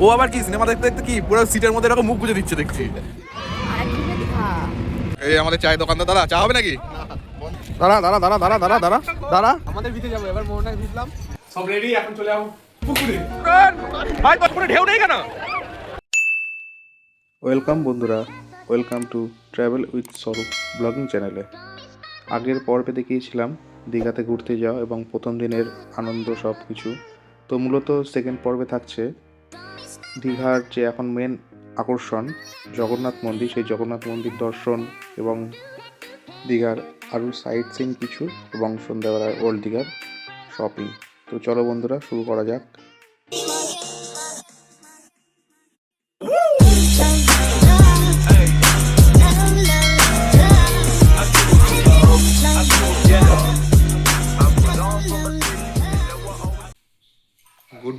ও আবার কি সিনেমা দেখতে দেখতে কি পুরো সিটের মধ্যে এরকম মুখ গুজে দিচ্ছে দেখছি। এই আমাদের চায়ের দোকানদার, দাদা চা হবে নাকি? দাঁড়া দাঁড়া দাঁড়া দাঁড়া দাঁড়া দাঁড়া দাঁড়া, আমাদের ভিতরে যাবো এবার, মোহনায় ভিজলাম সব রেডি, এখন চলে যাবো পুকুরে। ভাই পুকুরে ঢেউ নেই কেন? ওয়েলকাম বন্ধুরা, ওয়েলকাম টু ট্রাভেল উইথ স্বরূপ ব্লগিং চ্যানেলে। আগের পর্বে দেখিয়েছিলাম দীঘাতে ঘুরতে যাওয়া এবং প্রথম দিনের আনন্দ সব কিছু। তো মূলত সেকেন্ড পর্বে থাকছে দীঘার যে এখন মেন আকর্ষণ জগন্নাথ মন্দির, সেই জগন্নাথ মন্দির দর্শন এবং দীঘার আরও সাইট সিন কিছু এবং সন্ধ্যাবেলায় ওল্ড দীঘার শপিং। তো চলো বন্ধুরা, শুরু করা যাক। Good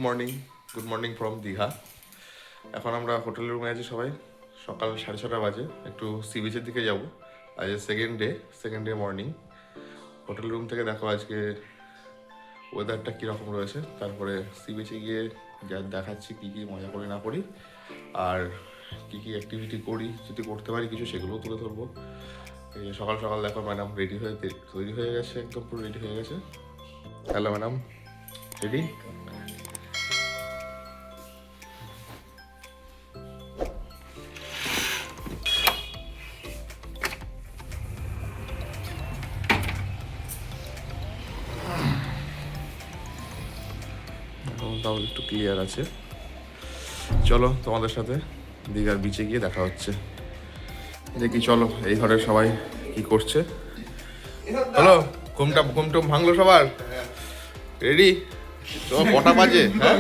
morning from Digha. এখন আমরা হোটেলের রুমে আছি সবাই, সকাল 6:30 বাজে। একটু সি বিচের দিকে যাব। আজ second day morning. Hotel room থেকে দেখো আজকে ওয়েদারটা কীরকম রয়েছে, তারপরে সি বিচে গিয়ে যা দেখাচ্ছি কী কী মজা করি না করি, আর কী কী অ্যাক্টিভিটি করি, যদি করতে পারি কিছু সেগুলোও তুলে ধরবো। এই সকাল সকাল দেখো ম্যাডাম তৈরি হয়ে গেছে, একদম পুরো রেডি হয়ে গেছে। Hello madam, ready? তাও একটু ক্লিয়ার আছে। চলো তোমাদের সাথে দীঘার বিচে গিয়ে দেখা হচ্ছে। দেখি চলো এই ঘরের সবাই কি করছে। হ্যালো, ঘুমটুম ভাঙলো সবার? রেডি? তো কটা বাজে? হ্যাঁ,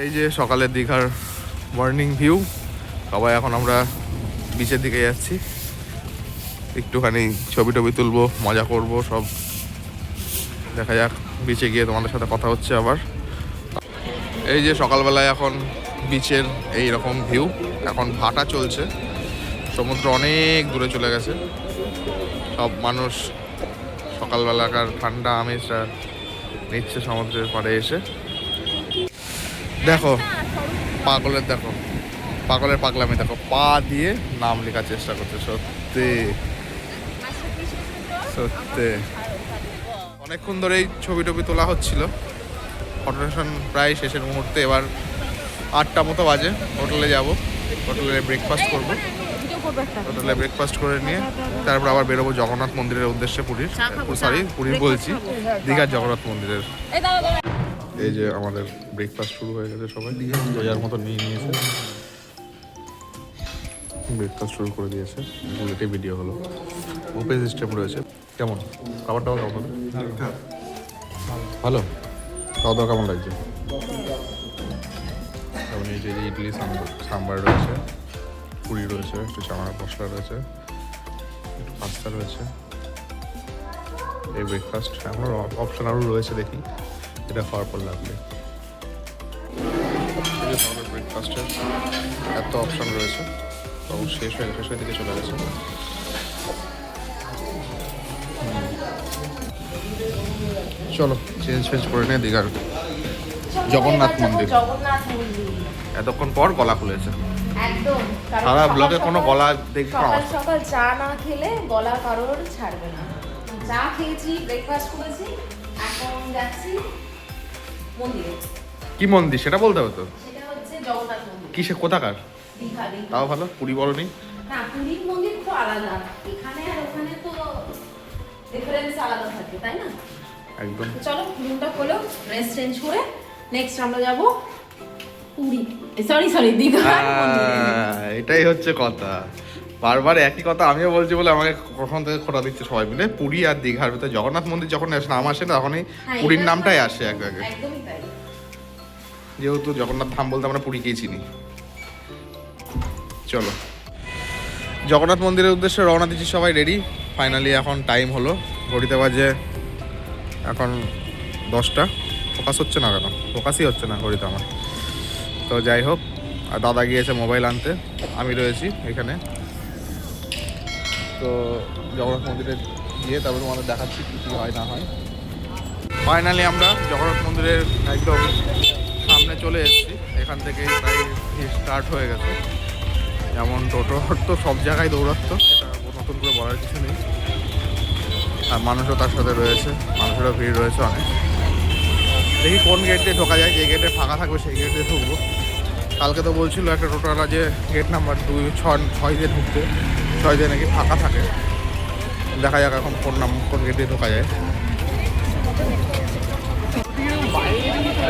এই যে সকালের দীঘার মর্নিং ভিউ। সবাই এখন আমরা বিচের দিকে যাচ্ছি, একটুখানি ছবি টবি তুলবো, মজা করব সব। দেখা যাক, বিচে গিয়ে তোমাদের সাথে কথা হচ্ছে আবার। এই যে সকালবেলায় এখন বিচের এই রকম ভিউ। এখন ভাটা চলছে, সমুদ্র অনেক দূরে চলে গেছে। সব মানুষ সকালবেলাকার ঠান্ডা আমেজটা নিচ্ছে সমুদ্রের পাড়ে এসে। দেখো পাগলের পাগলামি দেখো, পা দিয়ে নাম লেখার চেষ্টা করছে। সত্যি সত্যি অনেকক্ষণ ধরেই ছবি টবি তোলা হচ্ছিল। ফটোশন প্রায় শেষের মুহূর্তে। এবার 8টা মতো বাজে। হোটেলে যাব, হোটেলে ব্রেকফাস্ট করবো। হোটেলে ব্রেকফাস্ট করে নিয়ে তারপর আবার বেরোবো জগন্নাথ মন্দিরের উদ্দেশ্যে। পুরীর বলছি, দীঘার জগন্নাথ মন্দিরের। এই যে আমাদের ব্রেকফাস্ট শুরু হয়ে গেছে, সবাই যার মতো নিয়ে নিয়েছে, ব্রেকফাস্ট শুরু করে দিয়েছে। বুলেটে ভিডিও হলো, ওপেন সিস্টেম রয়েছে। কেমন খাবার দাবার? কেমন ভালো? খাওয়া দাওয়া কেমন লাগছে? যেমন এই যে ইডলি সাম্বার রয়েছে, পুরি রয়েছে, একটু চানা মশলা রয়েছে, একটু পাস্তা রয়েছে। এই ব্রেকফাস্ট এখনও অপশন আরও রয়েছে, দেখি এটা খাওয়ার পর লাগবে। ব্রেকফাস্টের এত অপশন রয়েছে, তো শেষের দিকে চলে গেছে। চলো চেঞ্জ করে নিয়ে দীঘার জগন্নাথ মন্দির। এতক্ষণ পর গলা খুলেছে একদম। সারা ব্লগে কোনো গলা দেখবো না। সকাল চা না খেলে গলা কারোর ছাড়বে না। চা খেয়েছি, ব্রেকফাস্ট করেছি, এখন যাচ্ছি মন্দিরে। কি মন্দির সেটা বলতে হবে তো? সেটা হচ্ছে জগন্নাথ মন্দির। কিসে, কোথাকার? দীঘা। তাও ভালো, পুরী বলনি? না, পুরীর মন্দির তো আলাদা, এখানে আর ওখানে তো ডিফারেন্স আলাদা থাকে, তাই না? একদম। চলো রুমটা খোলো, ড্রেস চেঞ্জ করে নেক্সট আমরা যাব পুরী, সরি দীঘা মন্দিরে। এটাই হচ্ছে কথা, বারবার একই কথা আমিও বলছি বলে আমাকে কখন থেকে খোটা দিচ্ছে সবাই মিলে। পুরী আর দীঘার ভিতরে জগন্নাথ মন্দির যখন নাম আসে না, তখনই পুরীর নামটাই আসে আগে। একদমই তাই। যেহেতু জগন্নাথ ধাম বলতে আমরা পুরীকেই চিনি। চলো জগন্নাথ মন্দিরের উদ্দেশ্যে রওনা দিচ্ছি, সবাই রেডি। ফাইনালি এখন টাইম হলো, ঘড়িতে বাজে এখন 10টা। ফোকাস হচ্ছে না কেন? ফোকাসই হচ্ছে না ঘড়িতে আমার। তো যাই হোক, আর দাদা গিয়েছে মোবাইল আনতে, আমি রয়েছি এখানে। তো জগন্নাথ মন্দিরে গিয়ে তারপর তোমাদের দেখাচ্ছি কী কী হয় না হয়। ফাইনালি আমরা জগন্নাথ মন্দিরের একদম সামনে চলে এসেছি। এখান থেকেই প্রায় স্টার্ট হয়ে গেছে। যেমন টোটো তো সব জায়গায় দৌড়াতো, সেটা নতুন করে বলার কিছু নেই। আর মানুষও তার সাথে রয়েছে, মানুষেরও ভিড় রয়েছে অনেক। দেখি কোন গেট দিয়ে ঢোকা যায়, যে গেটে ফাঁকা থাকবে সেই গেট দিয়ে ঢুকবো। কালকে তো বলছিল একটা টোটোওয়ালা যে গেট নাম্বার 6 দিয়ে ঢুকতে, 6 দিয়ে নাকি ফাঁকা থাকে। দেখা যাক এখন কোন গেট দিয়ে ঢোকা যায়।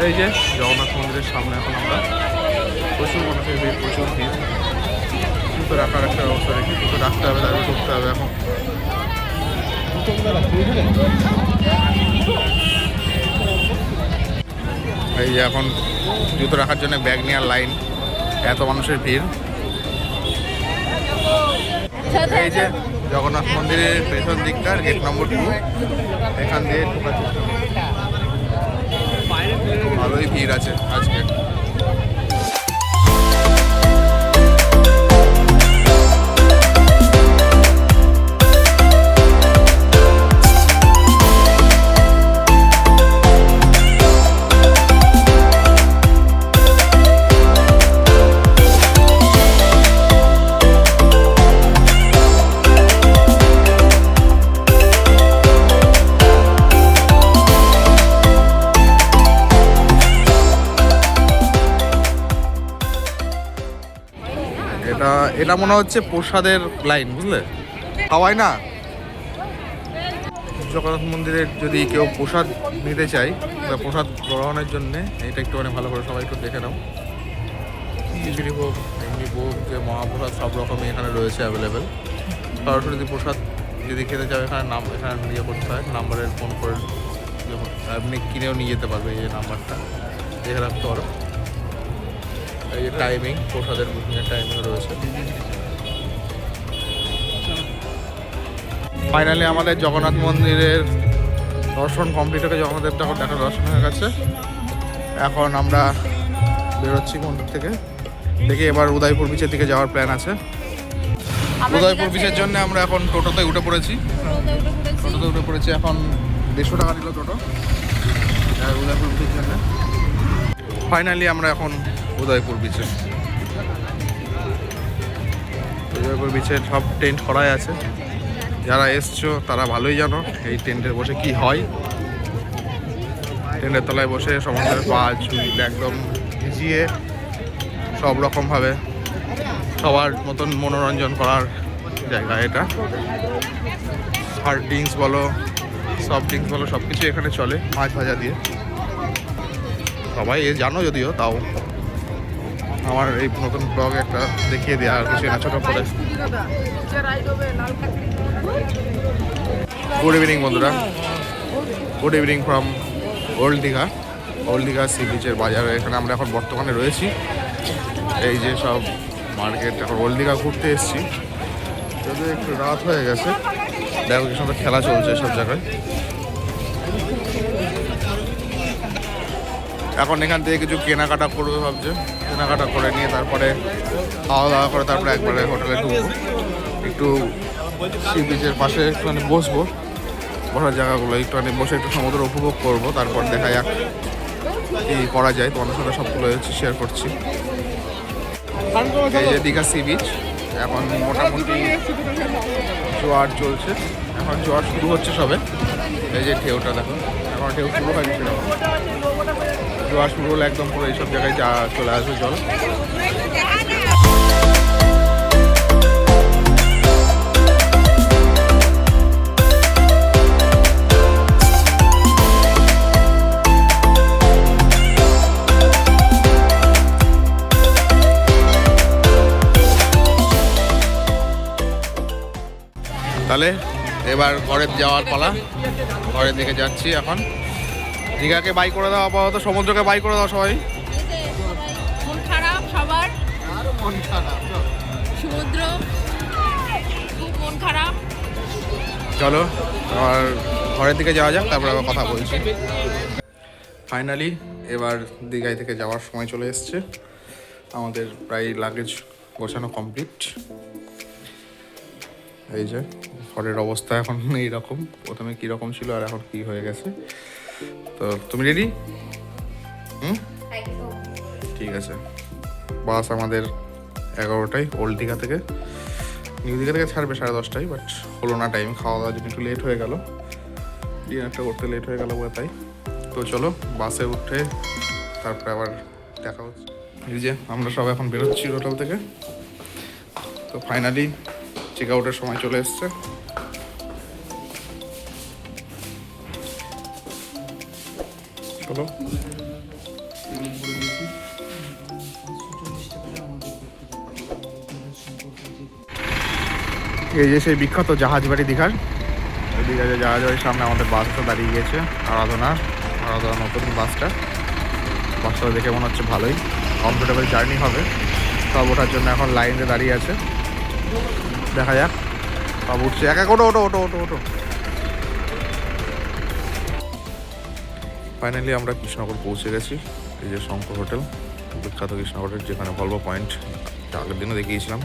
এই যে জগন্নাথ মন্দিরের সামনে এখন আমরা, প্রচুর মানুষের ভিড়, প্রচুর ভিড়। জুতো রাখার একটা ব্যবস্থা রেখে জুতো রাখতে হবে, তারপরে ঢুকতে হবে এখন। এই যে এখন জুতো রাখার জন্য ব্যাগ নেওয়ার লাইন, এত মানুষের ভিড়। এই যে জগন্নাথ মন্দিরের পেছন দিকটার গেট নম্বর 2, এখান দিয়ে ঢোকার চেষ্টা করছি। ভালোই ভিড় আছে আজকে। এটা মনে হচ্ছে প্রসাদের লাইন, বুঝলে? খাওয়ায় না জগন্নাথ মন্দিরের, যদি কেউ প্রসাদ নিতে চায় বা প্রসাদ গ্রহণের জন্যে, এটা একটুখানি ভালো করে সবাই একটু দেখে নাও। খিচুড়ি ভোগ, এমনি ভোগ, যে মহাপ্রসাদ সব রকমই এখানে রয়েছে অ্যাভেলেবেল। সরাসরি যদি প্রসাদ যদি খেতে চাও, এখানে এখানে ইয়ে করতে হয়, নাম্বারের ফোন করে আপনি কিনেও নিয়ে যেতে পারবে। এই যে নাম্বারটা দেখে রাখতে পারো। এই যে টাইমিং, প্রসাদের বুকিংয়ের টাইমিং রয়েছে। ফাইনালি আমাদের জগন্নাথ মন্দিরের দর্শন কমপ্লিট হয়ে, জগন্নাথ ঠাকুর দেখা দর্শন হয়ে গেছে। এখন আমরা বেরোচ্ছি মন্দির থেকে। দেখি এবার উদয়পুর বিচের দিকে যাওয়ার প্ল্যান আছে। উদয়পুর বিচের জন্য আমরা এখন টোটোতে উঠে পড়েছি। এখন 150 টাকা নিল টোটো উদয়পুর বিচের জন্য। ফাইনালি আমরা এখন উদয়পুর বিচে। উদয়পুর বিচের সব টেন্ট করাই আছে। যারা এসছো তারা ভালোই জানো এই টেন্টের বসে কি হয়। টেন্টের তলায় বসে সমুদ্রের পা ঝুল একদম ভিজিয়ে সব রকমভাবে সবার মতন মনোরঞ্জন করার জায়গা এটা। হার্ড ড্রিঙ্কস বলো, সফট ড্রিঙ্কস বলো, সব কিছু এখানে চলে মাছ ভাজা দিয়ে। সবাই জানো যদিও, তাও আমার এই নতুন ব্লগ একটা দেখিয়ে দেওয়া আর কিছু না, ছোটো করে। গুড ইভিনিং বন্ধুরা, good evening from old Digha sea বিচের বাজারে। এখানে আমরা এখন বর্তমানে রয়েছি। এই যে সব মার্কেট, এখন ওল্ড দীঘা ঘুরতে এসেছি। যদিও একটু রাত হয়ে গেছে, দেখো কি সুন্দর খেলা চলছে সব জায়গায়। এখন এখান থেকে কিছু কেনাকাটা করবে ভাবছে, কেনাকাটা করে নিয়ে তারপরে খাওয়া দাওয়া করে তারপরে একবারে হোটেলে ঢুকবো। একটু সি বিচের পাশে একটুখানি বসবো, বসার জায়গাগুলো একটুখানি বসে একটু সমুদ্র উপভোগ করবো। তারপর দেখা যাক কি করা যায়, তোমাদের সাথে সবগুলো শেয়ার করছি। এই যে দীঘা সি বিচ, এখন মোটামুটি জোয়ার চলছে, এখন জোয়ার শুরু হচ্ছে সবে। এই যে ঢেউটা দেখো, এখন ঢেউ শুরু হয়নি সেরকম। জোয়ার শুরু হলে একদম পুরো এইসব জায়গায় যা চলে আসবে জল। তাহলে এবার ঘরের যাওয়ার পালা, ঘরের দিকে যাচ্ছি এখন। দীঘাকে বাই করে দাও আপাতত, সমুদ্রকে বাই করে দাও সবাই। মন খারাপ সবার, মন খারাপ, সমুদ্র খুব মন খারাপ। চলো আর ঘরের দিকে যাওয়া যাক, তারপর আবার কথা বলছি। ফাইনালি এবার দীঘায় থেকে যাওয়ার সময় চলে এসছে। আমাদের প্রায় লাগেজ গোছানো কমপ্লিট। এই যে ঘরের অবস্থা এখন এইরকম, প্রথমে কীরকম ছিল আর এখন কি হয়ে গেছে। তো তুমি রেডি? ঠিক ঠিক আছে, বাস আমাদের 11টায় ওল্ড দীঘা থেকে, নিউ দীঘা থেকে ছাড়বে 10:30টায়, বাট হলো না টাইম, খাওয়া দাওয়ার জন্য একটু লেট হয়ে গেল, ডিনারটা করতে লেট হয়ে গেল বলে তাই। তো চলো বাসে উঠে তারপরে আবার দেখা হচ্ছে। এই যে আমরা সব এখন বেরোচ্ছি হোটেল থেকে। তো ফাইনালি চেক আউটের সময় চলে এসছে। চলো এই যে সেই বিখ্যাত জাহাজ বাড়ি দীঘার, দীঘা যে জাহাজ বাড়ির সামনে আমাদের বাসটা দাঁড়িয়ে গিয়েছে, আরাধনা নতুন বাসটা দেখে মনে হচ্ছে ভালোই কমফোর্টেবল জার্নি হবে। সব ওঠার জন্য এখন লাইনে দাঁড়িয়ে আছে, দেখা যাক সব উঠছে। এক এক ওটো ওটো ওটো ওটো ওটো। ফাইনালি আমরা কৃষ্ণনগর পৌঁছে গেছি। এই যে শঙ্কর হোটেল, বিখ্যাত কৃষ্ণনগরের, যেখানে ভলভো পয়েন্ট আগের দিনও দেখিয়েছিলাম।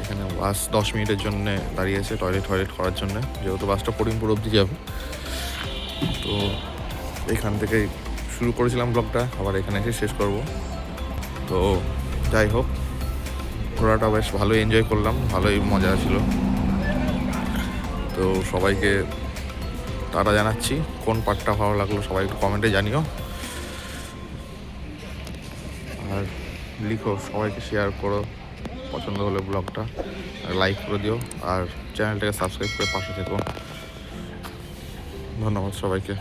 এখানে বাস 10 মিনিটের জন্য দাঁড়িয়েছে টয়লেট করার জন্য, যেহেতু বাসটা করিমপুর অবধি যাবে। তো এখান থেকে শুরু করেছিলাম ব্লগটা, আবার এখানে এসে শেষ করব। তো যাই হোক, ঘোরাটা বেশ ভালোই এনজয় করলাম, ভালোই মজা ছিল। তো সবাইকে তারা জানাচ্ছি কোন পার্টটা ভালো লাগলো, সবাই একটু কমেন্টে জানিও, আর লিখো, সবাইকে শেয়ার করো, পছন্দ হলে ব্লগটা লাইক করে দিও, আর চ্যানেলটাকে সাবস্ক্রাইব করে পাশে থেকো। ধন্যবাদ সবাইকে।